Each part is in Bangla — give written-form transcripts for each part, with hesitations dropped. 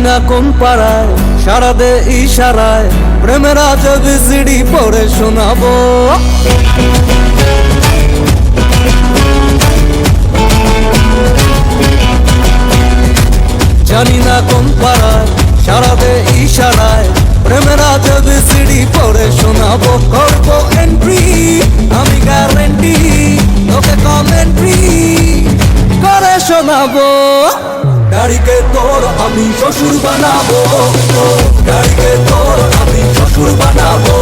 না কোন পাড়ায় সারা দে ইশারায় প্রেমের আজব সিডি পড়ে শোনাবো। জানি না কোন পাড়ায় সারা দে ইশারায় প্রেমের আজব সিডি পড়ে শোনাবো। করবো এন্ট্রি আমি গ্যারেন্টি, তোকে কমেন্ট্রি করে শোনাবো। গাড়িকে তোর আমি শ্বশুর বানাবো, গাড়িকে তোর আমি শ্বশুর বানাবো,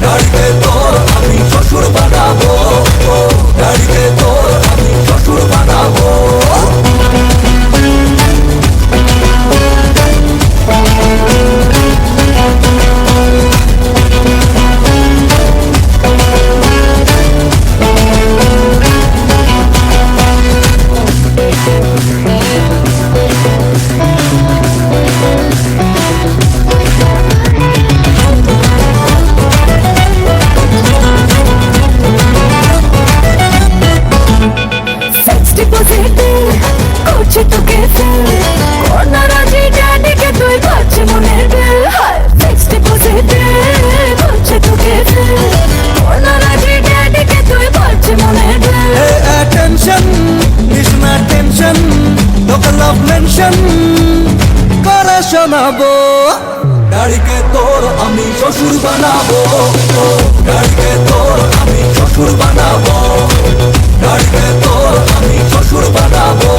গাড়িকে তোর আমি শ্বশুর বানাবো, গাড়িকে তোর আমি শ্বশুর বানাবো। করে শোনাবো। গাড়িকে তোর আমি শ্বশুর বানাবো, গাড়িকে তোর আমি শ্বশুর বানাবো, গাড়িকে তোর আমি শ্বশুর বানাবো।